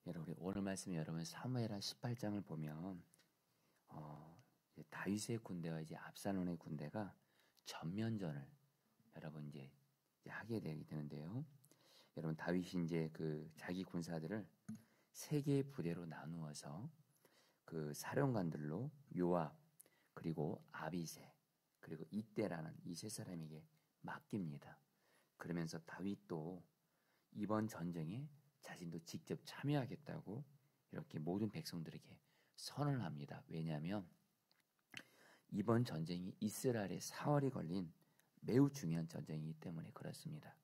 여러분 오늘 말씀 여러분 사무엘하 18장을 보면 이제 다윗의 군대와 이제 압살롬의 군대가 전면전을 여러분 이제 하게 되는데요. 여러분 다윗이 이제 그 자기 군사들을 세 개의 부대로 나누어서 그 사령관들로 요압 그리고 아비새 그리고 이때라는 이 세 사람에게 맡깁니다. 그러면서 다윗도 이번 전쟁에 자신도 직접 참여하겠다고 이렇게 모든 백성들에게 선언을 합니다. 왜냐하면 이번 전쟁이 이스라엘의 사활이 걸린 매우 중요한 전쟁이기 때문에 그렇습니다.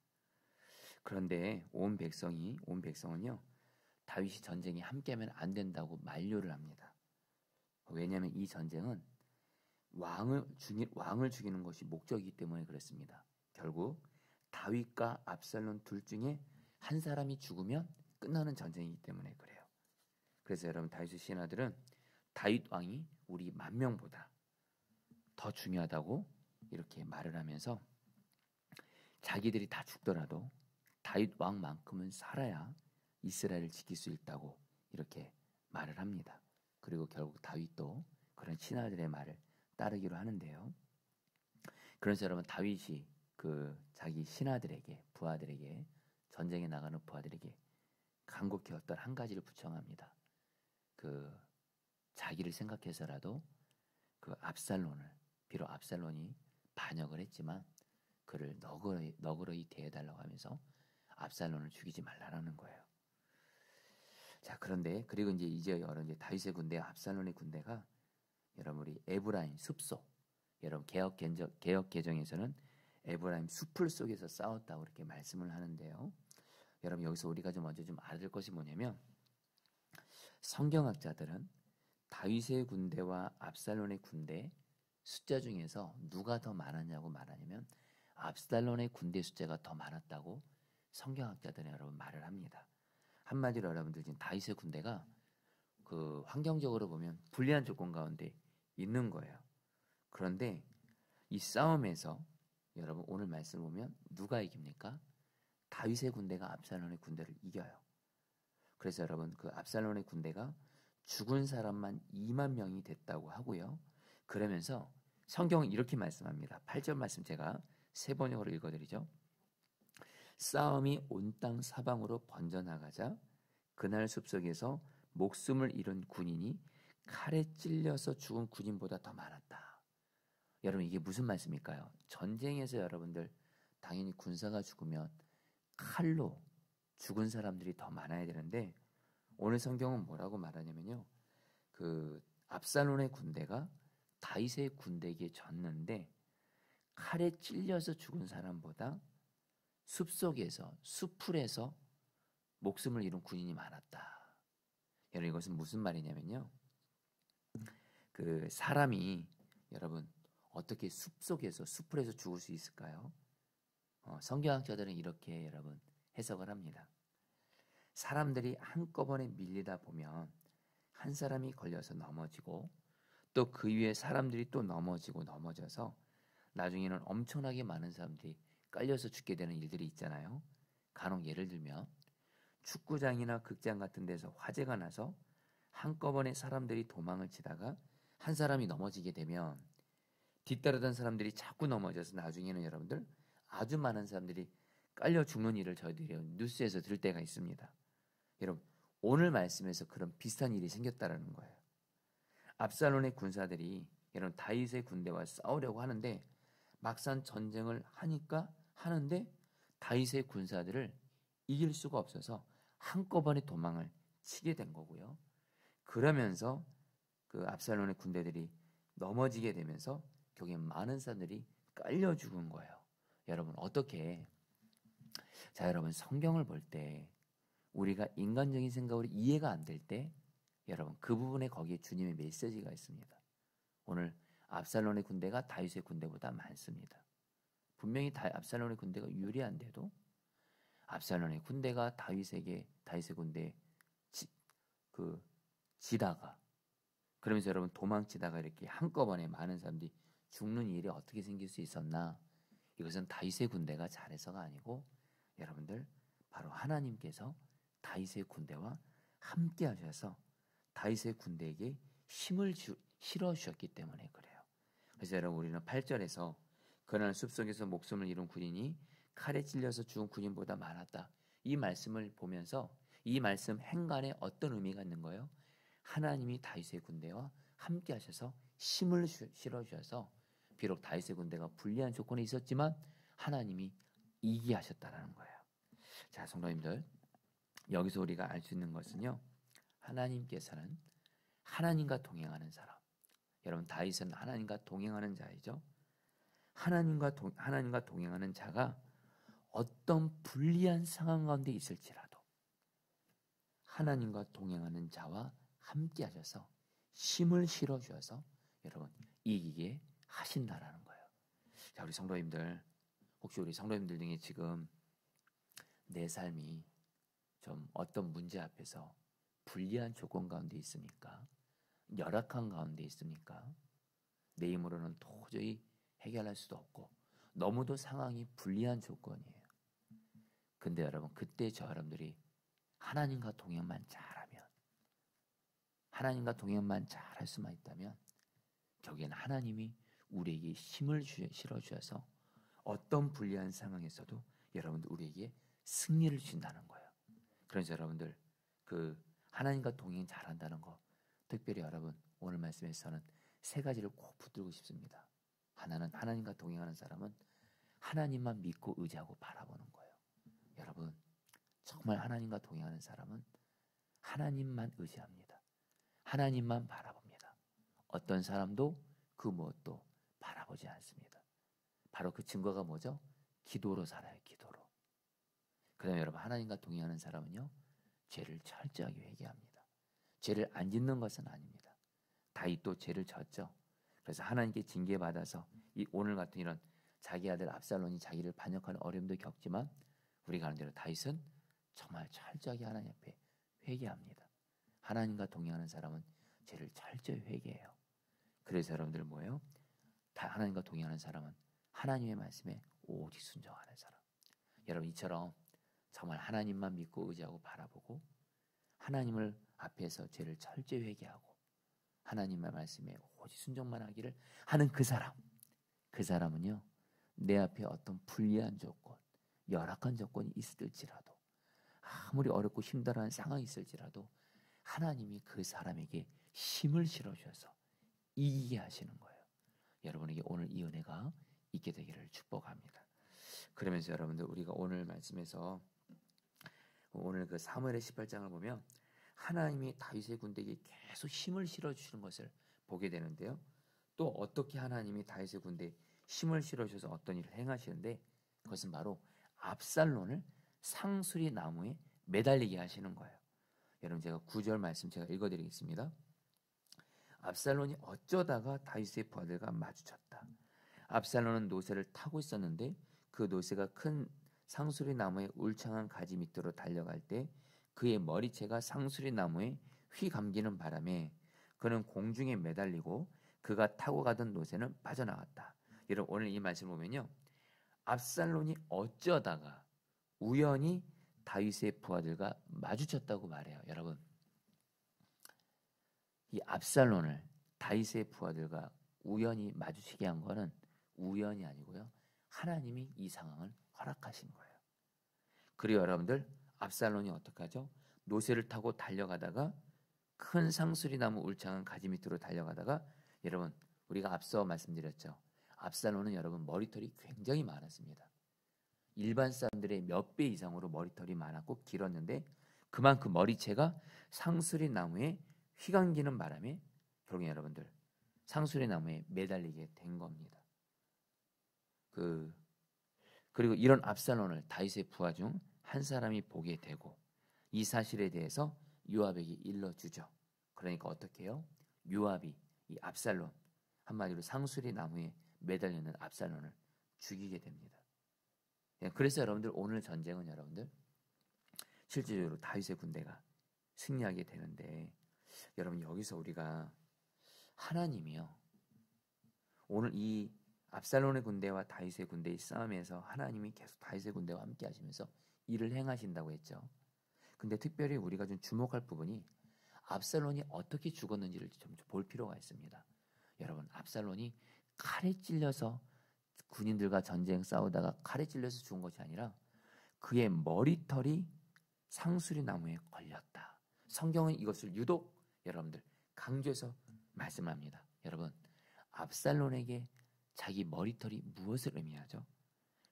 그런데 온 백성은요 다윗이 전쟁에 함께하면 안 된다고 만류를 합니다. 왜냐하면 이 전쟁은 왕을 죽이는 것이 목적이기 때문에 그렇습니다. 결국 다윗과 압살롬 둘 중에 한 사람이 죽으면 끝나는 전쟁이기 때문에 그래요. 그래서 여러분 다윗의 신하들은 다윗 왕이 우리 10,000명보다 더 중요하다고 이렇게 말을 하면서 자기들이 다 죽더라도 다윗 왕만큼은 살아야 이스라엘을 지킬 수 있다고 이렇게 말을 합니다. 그리고 결국 다윗도 그런 신하들의 말을 따르기로 하는데요. 그래서 여러분 다윗이 그 자기 신하들에게 부하들에게 전쟁에 나가는 부하들에게 간곡히 어떤 한 가지를 부청합니다. 그 자기를 생각해서라도 그 압살롬을 비록 압살롬이 반역을 했지만 그를 너그러이 대해달라고 하면서 압살롬을 죽이지 말라는 거예요. 자 그런데 그리고 이제 여러분 다윗의 군대와 압살롬의 군대가 여러분 우리 에브라임 숲속 여러분 개역 개정에서는 에브라임 숲풀 속에서 싸웠다고 이렇게 말씀을 하는데요. 여러분 여기서 우리가 먼저 알아야 될 것이 뭐냐면 성경학자들은 다윗의 군대와 압살롬의 군대 숫자 중에서 누가 더 많았냐고 말하냐면 압살롬의 군대 숫자가 더 많았다고 성경학자들은 여러분 말을 합니다. 한마디로 여러분들 지금 다윗의 군대가 그 환경적으로 보면 불리한 조건 가운데 있는 거예요. 그런데 이 싸움에서 여러분 오늘 말씀을 보면 누가 이깁니까? 다윗의 군대가 압살롬의 군대를 이겨요. 그래서 여러분 그 압살롬의 군대가 죽은 사람만 20,000명이 됐다고 하고요. 그러면서 성경은 이렇게 말씀합니다. 8절 말씀 제가 세 번역으로 읽어드리죠. 싸움이 온 땅 사방으로 번져나가자 그날 숲속에서 목숨을 잃은 군인이 칼에 찔려서 죽은 군인보다 더 많았다. 여러분 이게 무슨 말씀일까요? 전쟁에서 여러분들 당연히 군사가 죽으면 칼로 죽은 사람들이 더 많아야 되는데 오늘 성경은 뭐라고 말하냐면요. 그 압살롬의 군대가 다윗의 군대에게 졌는데 칼에 찔려서 죽은 사람보다 숲속에서 숲풀에서 목숨을 잃은 군인이 많았다. 여러분 이것은 무슨 말이냐면요. 그 사람이 여러분 어떻게 숲속에서 숲풀에서 죽을 수 있을까요? 성경학자들은 이렇게 여러분 해석을 합니다. 사람들이 한꺼번에 밀리다 보면 한 사람이 걸려서 넘어지고 또 그 위에 사람들이 또 넘어져서 나중에는 엄청나게 많은 사람들이 깔려서 죽게 되는 일들이 있잖아요. 간혹 예를 들면 축구장이나 극장 같은 데서 화재가 나서 한꺼번에 사람들이 도망을 치다가 한 사람이 넘어지게 되면 뒤따르던 사람들이 자꾸 넘어져서 나중에는 여러분들 아주 많은 사람들이 깔려 죽는 일을 저희들이 뉴스에서 들을 때가 있습니다. 여러분 오늘 말씀에서 그런 비슷한 일이 생겼다라는 거예요. 압살롬의 군사들이 여러분 다윗의 군대와 싸우려고 하는데 막상 전쟁을 하는데 다윗의 군사들을 이길 수가 없어서 한꺼번에 도망을 치게 된 거고요. 그러면서 그 압살롬의 군대들이 넘어지게 되면서 결국에 많은 사람들이 깔려 죽은 거예요. 여러분 어떻게 자 여러분 성경을 볼 때 우리가 인간적인 생각으로 이해가 안 될 때 여러분 그 부분에 거기에 주님의 메시지가 있습니다. 오늘 압살롬의 군대가 다윗의 군대보다 많습니다. 분명히 압살롬의 군대가 유리한데도 압살롬의 군대가 다윗의 군대에 지다가 그러면서 여러분 도망치다가 이렇게 한꺼번에 많은 사람들이 죽는 일이 어떻게 생길 수 있었나? 이것은 다윗의 군대가 잘해서가 아니고 여러분들 바로 하나님께서 다윗의 군대와 함께 하셔서 다윗의 군대에게 힘을 실어 주셨기 때문에 그래요. 그래서 여러분 우리는 8절에서 그날 숲속에서 목숨을 잃은 군인이 칼에 찔려서 죽은 군인보다 많았다. 이 말씀을 보면서 이 말씀 행간에 어떤 의미가 있는 거예요? 하나님이 다윗의 군대와 함께 하셔서 힘을 실어 주셔서 비록 다윗의 군대가 불리한 조건에 있었지만 하나님이 이기게 하셨다는 거예요. 자, 성도님들, 여기서 우리가 알 수 있는 것은요, 하나님께서는 하나님과 동행하는 사람, 여러분 다윗은 하나님과 동행하는 자이죠. 하나님과 동행하는 자가 어떤 불리한 상황 가운데 있을지라도 하나님과 동행하는 자와 함께 하셔서 힘을 실어 주셔서 여러분 이기게 하신다라는 거예요. 자, 우리 성도님들, 혹시 우리 성도님들 중에 지금 내 삶이 좀 어떤 문제 앞에서 불리한 조건 가운데 있습니까? 열악한 가운데 있습니까? 내 힘으로는 도저히 해결할 수도 없고 너무도 상황이 불리한 조건이에요. 근데 여러분 그때 저 여러분들이 하나님과 동행만 잘하면, 하나님과 동행만 잘할 수만 있다면 결국에는 하나님이 우리에게 힘을 실어 주셔서 어떤 불리한 상황에서도 여러분들 우리에게 승리를 주신다는 거예요. 그래서 여러분들 그 하나님과 동행 잘한다는 거, 특별히 여러분 오늘 말씀에서는 세 가지를 꼭 붙들고 싶습니다. 하나는 하나님과 동행하는 사람은 하나님만 믿고 의지하고 바라보는 거예요. 여러분 정말 하나님과 동행하는 사람은 하나님만 의지합니다. 하나님만 바라봅니다. 어떤 사람도 그 무엇도 바라보지 않습니다. 바로 그 증거가 뭐죠? 기도로 살아요. 기도로. 그다음에 여러분 하나님과 동행하는 사람은요, 죄를 철저하게 회개합니다. 죄를 안 짓는 것은 아닙니다. 다윗도 죄를 졌죠. 그래서 하나님께 징계받아서 이 오늘 같은 이런 자기 아들 압살롬이 자기를 반역하는 어려움도 겪지만 우리가 아는 대로 다윗은 정말 철저하게 하나님 앞에 회개합니다. 하나님과 동행하는 사람은 죄를 철저히 회개해요. 그래서 여러분들 뭐예요? 다 하나님과 동행하는 사람은 하나님의 말씀에 오직 순종하는 사람. 여러분 이처럼 정말 하나님만 믿고 의지하고 바라보고 하나님을 앞에서 죄를 철저히 회개하고 하나님의 말씀에 오직 순종만 하기를 하는 그 사람은요, 내 앞에 어떤 불리한 조건, 열악한 조건이 있을지라도 아무리 어렵고 힘들어하는 상황이 있을지라도 하나님이 그 사람에게 힘을 실어주셔서 이기게 하시는 거예요. 여러분에게 오늘 이 은혜가 있게 되기를 축복합니다. 그러면서 여러분들 우리가 오늘 말씀에서 오늘 그 사무엘의 18장을 보면 하나님이 다윗의 군대에게 계속 힘을 실어주시는 것을 보게 되는데요. 또 어떻게 하나님이 다윗의 군대에 힘을 실어주셔서 어떤 일을 행하시는데 그것은 바로 압살론을 상수리 나무에 매달리게 하시는 거예요. 여러분 제가 9절 말씀 제가 읽어드리겠습니다. 압살론이 어쩌다가 다윗의 부하들과 마주쳤다. 압살론은 노새를 타고 있었는데 그 노새가 큰 상수리 나무의 울창한 가지 밑으로 달려갈 때 그의 머리채가 상수리 나무에 휘 감기는 바람에 그는 공중에 매달리고 그가 타고 가던 노새는 빠져나갔다. 여러분 오늘 이 말씀을 보면요, 압살론이 어쩌다가 우연히 다윗의 부하들과 마주쳤다고 말해요. 여러분 이 압살론을 다윗의 부하들과 우연히 마주치게 한 거는 우연이 아니고요, 하나님이 이 상황을 허락하신 거예요. 그리고 여러분들 압살론이 어떻게 하죠? 노새를 타고 달려가다가 큰 상수리 나무 울창한 가지 밑으로 달려가다가 여러분 우리가 앞서 말씀드렸죠. 압살론은 여러분 머리털이 굉장히 많았습니다. 일반 사람들의 몇 배 이상으로 머리털이 많았고 길었는데 그만큼 머리채가 상수리 나무에 휘감기는 바람에 결국 여러분들 상수리 나무에 매달리게 된 겁니다. 그리고 이런 압살론을 다윗의 부하 중 한 사람이 보게 되고 이 사실에 대해서 요압에게 일러주죠. 그러니까 어떻게 해요? 요압이 이 압살론, 한마디로 상수리 나무에 매달리는 압살론을 죽이게 됩니다. 그래서 여러분들 오늘 전쟁은 여러분들 실질적으로 다윗의 군대가 승리하게 되는데 여러분 여기서 우리가 하나님이요, 오늘 이 압살론의 군대와 다윗의 군대의 싸움에서 하나님이 계속 다윗의 군대와 함께 하시면서 일을 행하신다고 했죠. 근데 특별히 우리가 좀 주목할 부분이 압살론이 어떻게 죽었는지를 좀 볼 필요가 있습니다. 여러분, 압살론이 칼에 찔려서 군인들과 전쟁 싸우다가 칼에 찔려서 죽은 것이 아니라 그의 머리털이 상수리 나무에 걸렸다. 성경은 이것을 유독 여러분들 강조해서 말씀합니다. 여러분, 압살론에게 자기 머리털이 무엇을 의미하죠?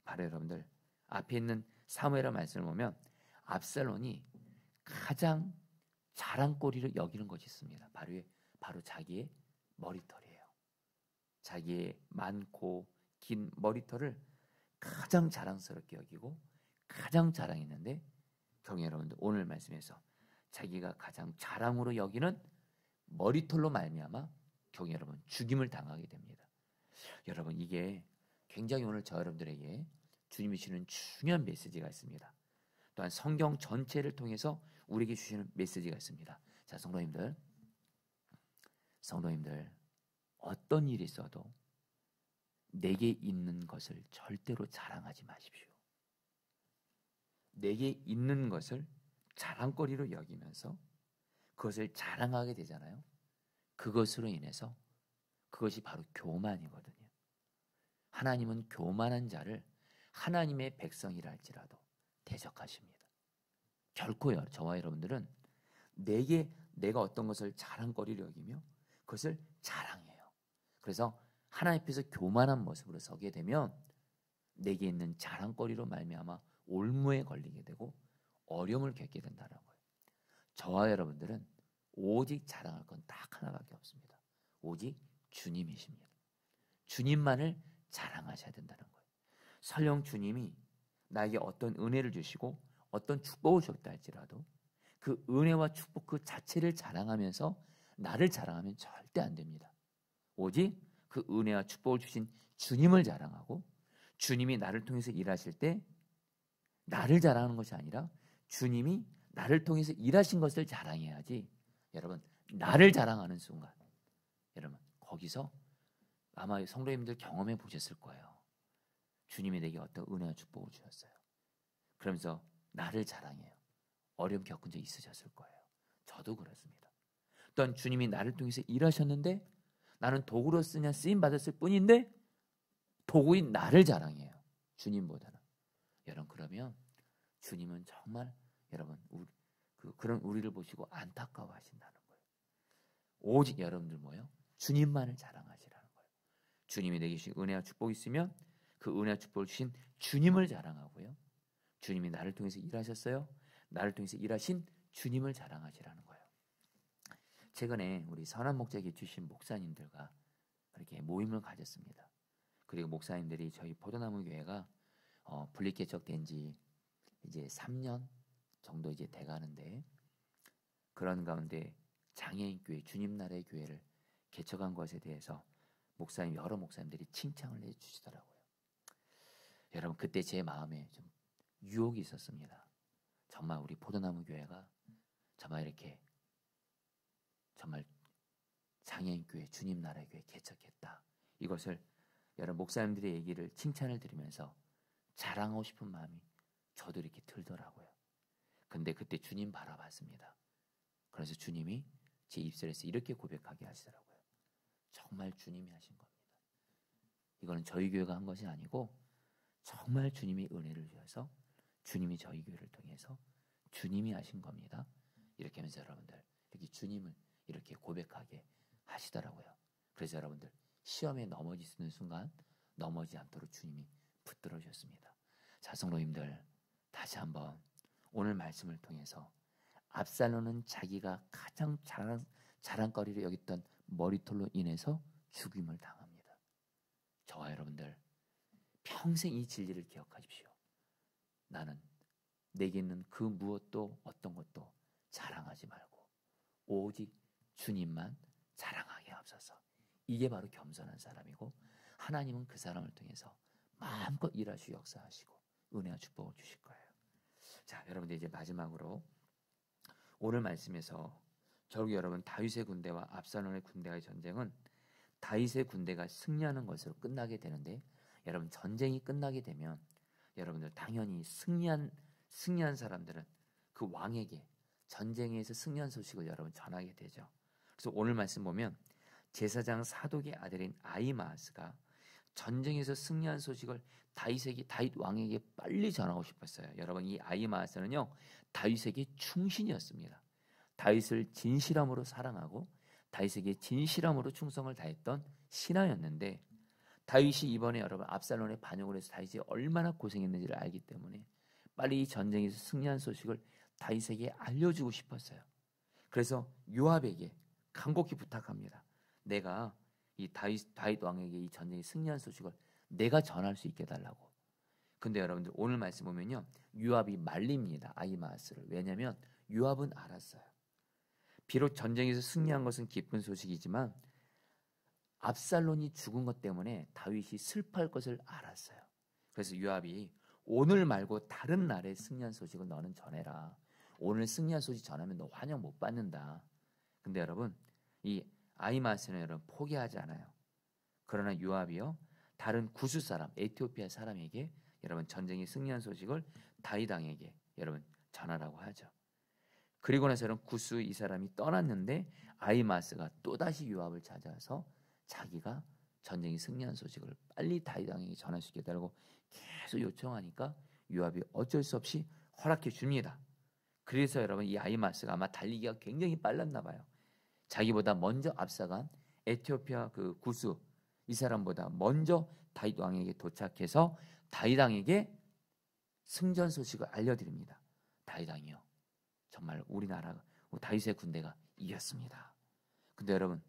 바로 여러분들 앞에 있는 사무엘의 말씀을 보면 압살론이 가장 자랑거리를 여기는 것이 있습니다. 바로 자기의 머리털이에요. 자기의 많고 긴 머리털을 가장 자랑스럽게 여기고 가장 자랑했는데 경외 여러분들 오늘 말씀에서 자기가 가장 자랑으로 여기는 머리털로 말미암아 경외 여러분 죽임을 당하게 됩니다. 여러분 이게 굉장히 오늘 저 여러분들에게 주님이 주시는 중요한 메시지가 있습니다. 또한 성경 전체를 통해서 우리에게 주시는 메시지가 있습니다. 자, 성도님들 어떤 일이 있어도 내게 있는 것을 절대로 자랑하지 마십시오. 내게 있는 것을 자랑거리로 여기면서 그것을 자랑하게 되잖아요. 그것으로 인해서 그것이 바로 교만이거든요. 하나님은 교만한 자를 하나님의 백성이라 할지라도 대적하십니다. 결코요, 저와 여러분들은 내가 어떤 것을 자랑거리로 여기며 그것을 자랑해요. 그래서 하나님 앞에서 교만한 모습으로 서게 되면 내게 있는 자랑거리로 말미암아 올무에 걸리게 되고 어려움을 겪게 된다는 거예요. 저와 여러분들은 오직 자랑할 건 딱 하나밖에 없습니다. 오직 주님이십니다. 주님만을 자랑하셔야 된다는 거예요. 설령 주님이 나에게 어떤 은혜를 주시고 어떤 축복을 주셨다 할지라도 그 은혜와 축복 그 자체를 자랑하면서 나를 자랑하면 절대 안 됩니다. 오직 그 은혜와 축복을 주신 주님을 자랑하고 주님이 나를 통해서 일하실 때 나를 자랑하는 것이 아니라 주님이 나를 통해서 일하신 것을 자랑해야지. 여러분, 나를 자랑하는 순간 여러분 거기서 아마 성도님들 경험해 보셨을 거예요. 주님이 내게 어떤 은혜와 축복을 주셨어요. 그러면서 나를 자랑해요. 어려움 겪은 적 있으셨을 거예요. 저도 그렇습니다. 또한 주님이 나를 통해서 일하셨는데 나는 도구로 쓰임 받았을 뿐인데 도구인 나를 자랑해요. 주님보다는. 여러분 그러면 주님은 정말 여러분 그런 우리를 보시고 안타까워하신다는 거예요. 오직 여러분들 뭐예요? 주님만을 자랑하시라는 거예요. 주님이 내게 주신 은혜와 축복이 있으면 그 은혜와 축복을 주신 주님을 자랑하고요. 주님이 나를 통해서 일하셨어요. 나를 통해서 일하신 주님을 자랑하시라는 거예요. 최근에 우리 선한 목자에게 주신 목사님들과 이렇게 모임을 가졌습니다. 그리고 목사님들이 저희 포도나무 교회가 분립 개척된 지 이제 3년 정도 이제 돼가는데 그런 가운데 장애인 교회 주님 나라의 교회를 개척한 것에 대해서 여러 목사님들이 칭찬을 해주시더라고요. 여러분 그때 제 마음에 좀 유혹이 있었습니다. 정말 우리 포도나무 교회가 정말 이렇게 정말 장애인 교회 주님 나라의 교회 개척했다. 이것을 여러 목사님들의 얘기를 칭찬을 들으면서 자랑하고 싶은 마음이 저도 이렇게 들더라고요. 근데 그때 주님 바라봤습니다. 그래서 주님이 제 입술에서 이렇게 고백하게 하시더라고요. 정말 주님이 하신 겁니다. 이거는 저희 교회가 한 것이 아니고 정말 주님이 은혜를 주셔서 주님이 저희 교회를 통해서 주님이 하신 겁니다. 이렇게 하면서 여러분들 이렇게 주님을 이렇게 고백하게 하시더라고요. 그래서 여러분들 시험에 넘어지는 순간 넘어지지 않도록 주님이 붙들어 주셨습니다. 자, 성도님들 다시 한번 오늘 말씀을 통해서 압살론은 자기가 가장 자랑거리를 여겼던 머리털로 인해서 죽임을 당합니다. 저와 여러분들 평생 이 진리를 기억하십시오. 나는 내게 있는 그 무엇도 어떤 것도 자랑하지 말고 오직 주님만 자랑하게 하옵소서. 이게 바로 겸손한 사람이고 하나님은 그 사람을 통해서 마음껏 일하시고 역사하시고 은혜와 축복을 주실 거예요. 자, 여러분들 이제 마지막으로 오늘 말씀에서 결국 여러분 다윗의 군대와 압살론의 군대의 전쟁은 다윗의 군대가 승리하는 것으로 끝나게 되는데 여러분 전쟁이 끝나게 되면 여러분들 당연히 승리한 사람들은 그 왕에게 전쟁에서 승리한 소식을 여러분 전하게 되죠. 그래서 오늘 말씀 보면 제사장 사독의 아들인 아히마아스가 전쟁에서 승리한 소식을 다윗 왕에게 빨리 전하고 싶었어요. 여러분, 이 아히마아스는요 다윗에게 충신이었습니다. 다윗을 진실함으로 사랑하고 다윗에게 진실함으로 충성을 다했던 신하였는데, 다윗이 이번에 여러분 압살롬의 반역을 해서 다윗이 얼마나 고생했는지를 알기 때문에 빨리 이 전쟁에서 승리한 소식을 다윗에게 알려주고 싶었어요. 그래서 요압에게 간곡히 부탁합니다. 내가 이 다윗 왕에게 이 전쟁에 승리한 소식을 내가 전할 수 있게 해달라고. 근데 여러분들 오늘 말씀 보면요, 요압이 말립니다. 아히마아스를. 왜냐하면 요압은 알았어요. 비록 전쟁에서 승리한 것은 기쁜 소식이지만 압살롬이 죽은 것 때문에 다윗이 슬퍼할 것을 알았어요. 그래서 요압이 오늘 말고 다른 날에 승리한 소식을 너는 전해라. 오늘 승리한 소식 전하면 너 환영 못 받는다. 근데 여러분, 이 아히마아스는 여러분 포기하지 않아요. 그러나 요압이요 다른 구스 사람, 에티오피아 사람에게 여러분 전쟁에 승리한 소식을 다윗 왕에게 여러분 전하라고 하죠. 그리고 나서 여러분 구스 이 사람이 떠났는데 아히마아스가 또다시 요압을 찾아서 자기가 전쟁에 승리한 소식을 빨리 다윗 왕에게 전할 수 있게 해달라고 계속 요청하니까 요압이 어쩔 수 없이 허락해 줍니다. 그래서 여러분 이 아히마아스가 아마 달리기가 굉장히 빨랐나 봐요. 자기보다 먼저 앞서간 에티오피아 그 구스 이 사람보다 먼저 다윗 왕에게 도착해서 다윗 왕에게 승전 소식을 알려드립니다. 다윗 왕이요, 정말 우리나라 다윗의 군대가 이겼습니다. 근데 여러분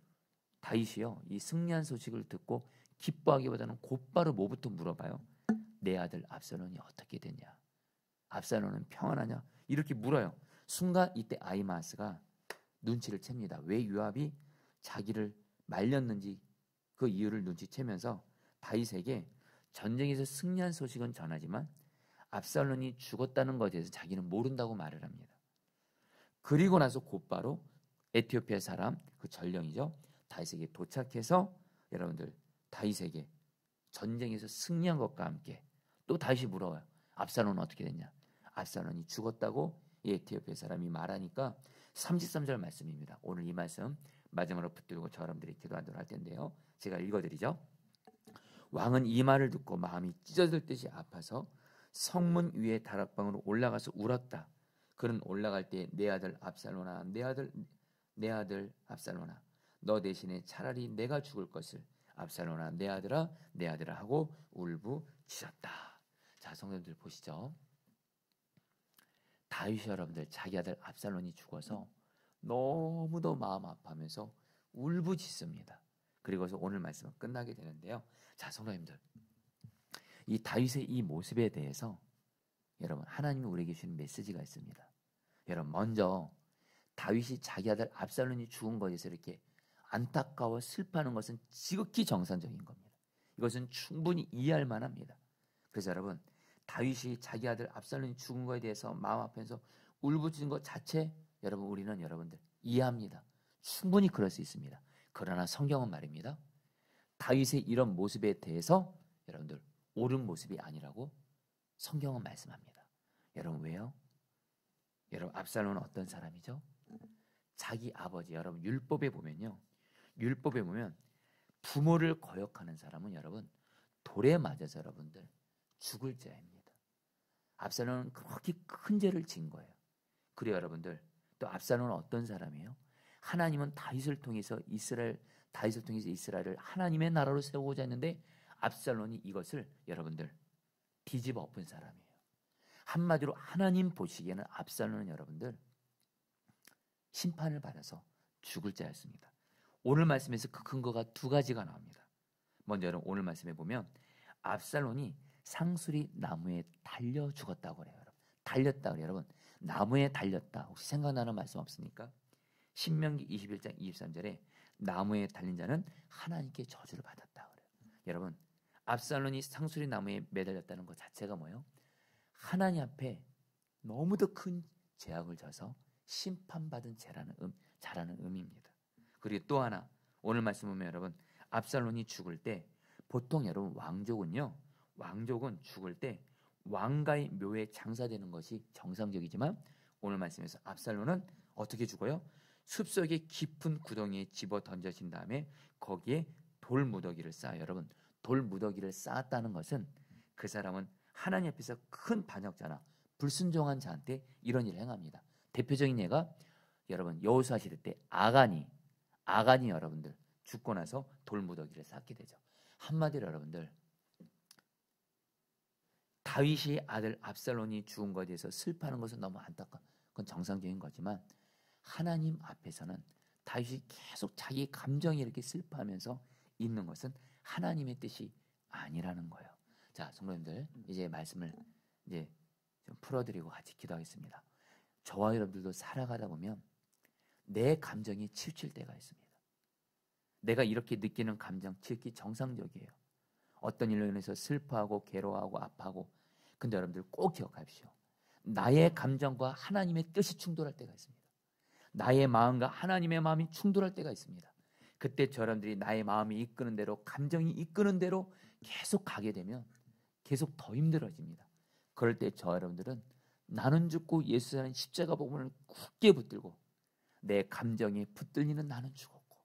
다윗이요 이 승리한 소식을 듣고 기뻐하기보다는 곧바로 뭐부터 물어봐요? 내 아들 압살롬이 어떻게 됐냐? 압살롬은 평안하냐? 이렇게 물어요. 순간 이때 아히마아스가 눈치를 챕니다. 왜 요압이 자기를 말렸는지 그 이유를 눈치채면서 다윗에게 전쟁에서 승리한 소식은 전하지만 압살롬이 죽었다는 것에 대해서 자기는 모른다고 말을 합니다. 그리고 나서 곧바로 에티오피아 사람 그 전령이죠 다윗에게 도착해서 여러분들 다윗에게 전쟁에서 승리한 것과 함께 또 다시 물어봐요. 압살롬은 어떻게 됐냐? 압살롬이 죽었다고 이 에티오피아 사람이 말하니까 33절 말씀입니다. 오늘 이 말씀 마지막으로 붙들고 저 여러분들이 기도하도록 할 텐데요. 제가 읽어드리죠. 왕은 이 말을 듣고 마음이 찢어질 듯이 아파서 성문 위에 다락방으로 올라가서 울었다. 그는 올라갈 때 내 아들 압살롬아, 내 아들 압살롬아, 너 대신에 차라리 내가 죽을 것을 압살롬아, 내 아들아 하고 울부짖었다. 자, 성도님들 보시죠. 다윗이 여러분들 자기 아들 압살롬이 죽어서 너무도 마음 아파하면서 울부짖습니다. 그리고서 오늘 말씀은 끝나게 되는데요. 자, 성도님들, 이 다윗의 이 모습에 대해서 여러분 하나님이 우리에게 주신 메시지가 있습니다. 여러분, 먼저 다윗이 자기 아들 압살롬이 죽은 것에서 이렇게 안타까워 슬퍼하는 것은 지극히 정상적인 겁니다. 이것은 충분히 이해할 만합니다. 그래서 여러분, 다윗이 자기 아들 압살롬이 죽은 것에 대해서 마음 아파서 울부짖은 것 자체 여러분 우리는 여러분들 이해합니다. 충분히 그럴 수 있습니다. 그러나 성경은 말입니다. 다윗의 이런 모습에 대해서 여러분들 옳은 모습이 아니라고 성경은 말씀합니다. 여러분 왜요? 여러분 압살롬은 어떤 사람이죠? 자기 아버지, 여러분 율법에 보면 부모를 거역하는 사람은 여러분 돌에 맞아서 여러분들 죽을 자입니다. 압살롬은 그렇게 큰 죄를 지은 거예요. 그래요 여러분들, 또 압살롬은 어떤 사람이에요? 하나님은 다윗을 통해서 이스라엘을 하나님의 나라로 세우고자 했는데 압살롬이 이것을 여러분들 뒤집어 엎은 사람이에요. 한마디로 하나님 보시기에는 압살롬은 여러분들 심판을 받아서 죽을 자였습니다. 오늘 말씀에서 그 근거가 두 가지가 나옵니다. 먼저 여러분 오늘 말씀에 보면 압살롬이 상수리 나무에 달려 죽었다고 그래요. 여러분. 달렸다 그래요. 여러분 나무에 달렸다. 혹시 생각나는 말씀 없습니까? 신명기 21장 23절에 나무에 달린 자는 하나님께 저주를 받았다 그래요. 여러분 압살롬이 상수리 나무에 매달렸다는 것 자체가 뭐예요? 하나님 앞에 너무도 큰 죄악을 져서 심판받은 자라는 의미입니다. 그리고 또 하나 오늘 말씀 보면 여러분 압살롬이 죽을 때 보통 여러분 왕족은 죽을 때 왕가의 묘에 장사되는 것이 정상적이지만 오늘 말씀에서 압살론은 어떻게 죽어요? 숲속의 깊은 구덩이에 집어 던져진 다음에 거기에 돌무더기를 쌓아요. 여러분, 돌무더기를 쌓았다는 것은 그 사람은 하나님 앞에서 큰 반역자나 불순종한 자한테 이런 일을 행합니다. 대표적인 예가 여러분 여호수아 시대 때 아간이 여러분들 죽고 나서 돌무더기를 쌓게 되죠. 한마디로 여러분들, 다윗이 아들 압살론이 죽은 것에 대해서 슬퍼하는 것은 너무 안타까워. 그건 정상적인 거지만 하나님 앞에서는 다윗이 계속 자기 감정이 이렇게 슬퍼하면서 있는 것은 하나님의 뜻이 아니라는 거예요. 자, 성도님들, 이제 말씀을 이제 좀 풀어드리고 같이 기도하겠습니다. 저와 여러분들도 살아가다 보면 내 감정이 치우칠 때가 있습니다. 내가 이렇게 느끼는 감정 지극히 정상적이에요. 어떤 일로 인해서 슬퍼하고 괴로워하고 아파하고. 근데 여러분들 꼭 기억하십시오. 나의 감정과 하나님의 뜻이 충돌할 때가 있습니다. 나의 마음과 하나님의 마음이 충돌할 때가 있습니다. 그때 여러분들이 나의 마음이 이끄는 대로, 감정이 이끄는 대로 계속 가게 되면 계속 더 힘들어집니다. 그럴 때 저 여러분들은 나는 죽고 예수 사는 십자가 복음을 굳게 붙들고 내 감정에 붙들리는 나는 죽었고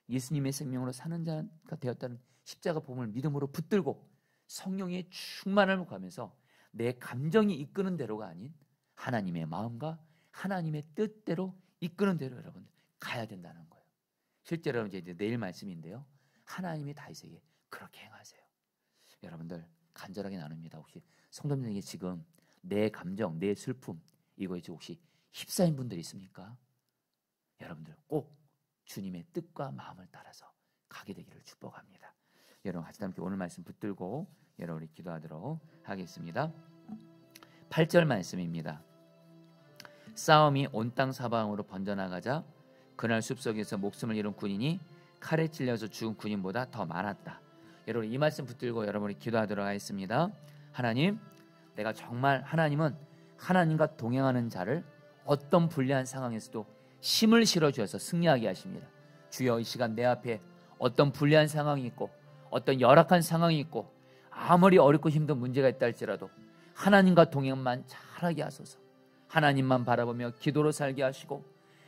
예수님의 생명으로 사는 자가 되었다는 십자가 복음을 믿음으로 붙들고 성령의 충만함을 가면서 내 감정이 이끄는 대로가 아닌 하나님의 마음과 하나님의 뜻대로 이끄는 대로 여러분 가야 된다는 거예요. 실제로 이제 내일 말씀인데요. 하나님이 다윗에게 그렇게 행하세요. 여러분들 간절하게 나눕니다. 혹시 성도님에게 지금 내 감정, 내 슬픔 이거에 혹시 휩싸인 분들이 있습니까? 여러분들 꼭 주님의 뜻과 마음을 따라서 가게 되기를 축복합니다. 여러분 같이 함께 오늘 말씀 붙들고 여러분이 기도하도록 하겠습니다. 8절 말씀입니다. 싸움이 온 땅 사방으로 번져나가자 그날 숲속에서 목숨을 잃은 군인이 칼에 찔려서 죽은 군인보다 더 많았다. 여러분 이 말씀 붙들고 여러분이 기도하도록 하겠습니다. 하나님, 내가 정말 하나님은 하나님과 동행하는 자를 어떤 불리한 상황에서도 힘을 실어주셔서 승리하게 하십니다. 주여, 이 시간 내 앞에 어떤 불리한 상황이 있고 어떤 열악한 상황이 있고 아무리 어렵고 힘든 문제가 있다 할지라도 하나님과 동행만 잘하게 하소서. 하나님만 바라보며 기도로 살게 하시고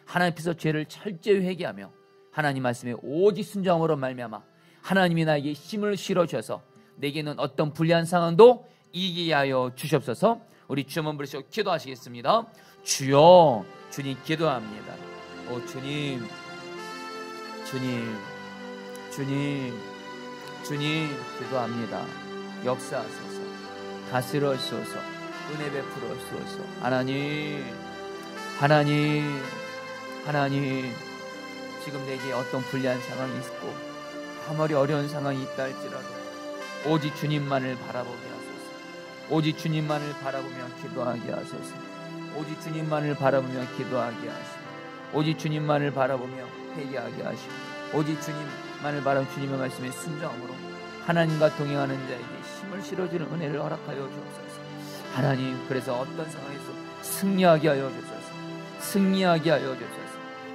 하나님 앞에서 죄를 철저히 회개하며 하나님 말씀에 오직 순종함으로 말미암아 하나님이 나에게 힘을 실어주셔서 내게는 어떤 불리한 상황도 이기게 하여 주시옵소서. 우리 주 한번 부르시고 기도하시겠습니다. 주여, 주님 기도합니다. 오 주님, 주님 기도합니다. 역사하소서. 다스려 주소서. 은혜 베풀어 주소서. 하나님, 지금 내게 어떤 불리한 상황이 있고 아무리 어려운 상황이 있다 할지라도 오직 주님만을 바라보게 하소서. 오직 주님만을 바라보며 기도하게 하소서. 오직 주님만을 바라보며 기도하게 하시고 오직 주님만을 바라보며 회개하게 하시고 오직 주님만을 바라보며 주님의 말씀에 순종함으로 하나님과 동행하는 자에게 힘을 실어주는 은혜를 허락하여 주옵소서. 하나님, 그래서 어떤 상황에서 승리하게 하여 주옵소서. 승리하게 하여 주옵소서.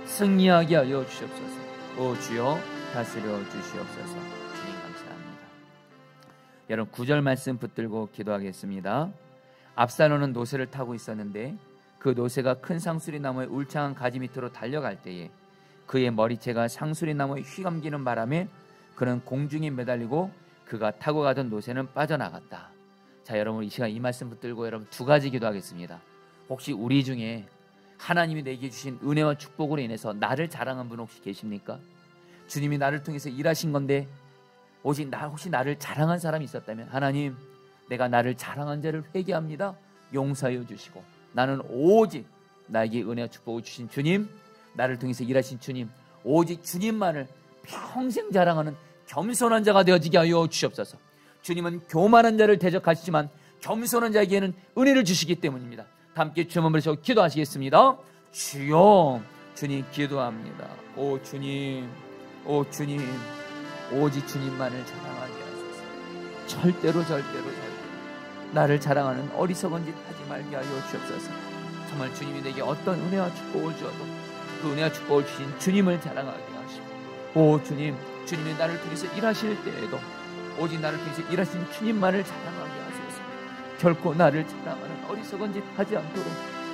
승리하게 하여 주시옵소서. 오 주여, 다스려 주시옵소서. 주님 감사합니다. 여러분 9절 말씀 붙들고 기도하겠습니다. 압살론은 노새를 타고 있었는데 그 노새가 큰 상수리 나무의 울창한 가지 밑으로 달려갈 때에 그의 머리채가 상수리 나무에 휘감기는 바람에 그는 공중에 매달리고 그가 타고 가던 노새는 빠져나갔다. 자, 여러분 이 시간 이 말씀 붙들고 여러분 두 가지 기도하겠습니다. 혹시 우리 중에 하나님이 내게 주신 은혜와 축복으로 인해서 나를 자랑한 분 혹시 계십니까? 주님이 나를 통해서 일하신 건데 혹시 나를 자랑한 사람이 있었다면 하나님, 내가 나를 자랑한 자를 회개합니다. 용서하여 주시고 나는 오직 나에게 은혜와 축복을 주신 주님, 나를 통해서 일하신 주님, 오직 주님만을 평생 자랑하는 겸손한 자가 되어지게 하여 주시옵소서. 주님은 교만한 자를 대적하시지만 겸손한 자에게는 은혜를 주시기 때문입니다. 함께 주 한번 부르시고 기도하시겠습니다. 주여, 주님 기도합니다. 오 주님, 오직 주님만을 자랑하게 하소서. 절대로 나를 자랑하는 어리석은 짓 하지 말게 하여 주옵소서. 정말 주님이 내게 어떤 은혜와 축복을 주어도 그 은혜와 축복을 주신 주님을 자랑하게 하시고 오 주님, 주님이 나를 통해서 일하실 때에도 오직 나를 통해서 일하신 주님만을 자랑하게 하소서. 결코 나를 자랑하는 어리석은 짓 하지 않도록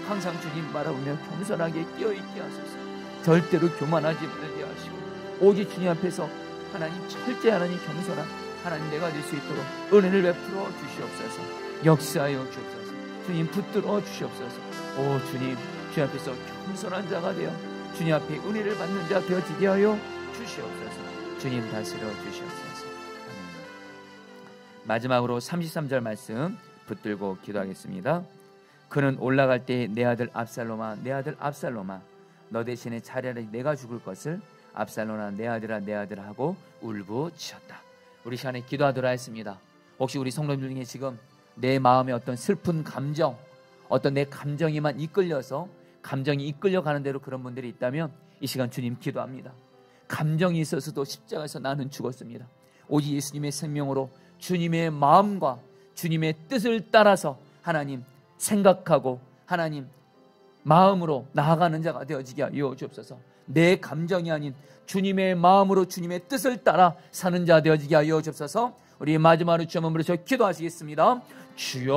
항상 주님 바라보며 겸손하게 끼어있게 하소서. 절대로 교만하지 말게 하시고 오직 주님 앞에서 하나님 철저히 하나님 겸손한 하나님 내가 될 수 있도록 은혜를 베풀어 주시옵소서. 역사하여 주옵소서. 주님 붙들어 주시옵소서. 오 주님, 주님 앞에서 겸손한 자가 되어 주님 앞에 은혜를 받는 자 되어지게 하여 주시옵소서. 주님 다스려 주시옵소서. 마지막으로 33절 말씀 붙들고 기도하겠습니다. 그는 올라갈 때 내 아들 압살롬아, 내 아들 압살롬아, 너 대신에 차라리 내가 죽을 것을 압살롬아 내 아들아 내 아들아 하고 울부짖었다. 우리 시간에 기도하도록 하겠습니다. 혹시 우리 성도님들 중에 지금 내 마음에 어떤 슬픈 감정, 어떤 내 감정에만 이끌려서 감정이 이끌려가는 대로 그런 분들이 있다면 이 시간 주님 기도합니다. 감정이 있어서도 십자가에서 나는 죽었습니다. 오직 예수님의 생명으로 주님의 마음과 주님의 뜻을 따라서 하나님 생각하고 하나님 마음으로 나아가는 자가 되어지게 하여 주옵소서. 내 감정이 아닌 주님의 마음으로 주님의 뜻을 따라 사는 자 되어지게 하여 주옵소서. 우리 마지막으로 주여 한번 부르셔 기도하시겠습니다. 주여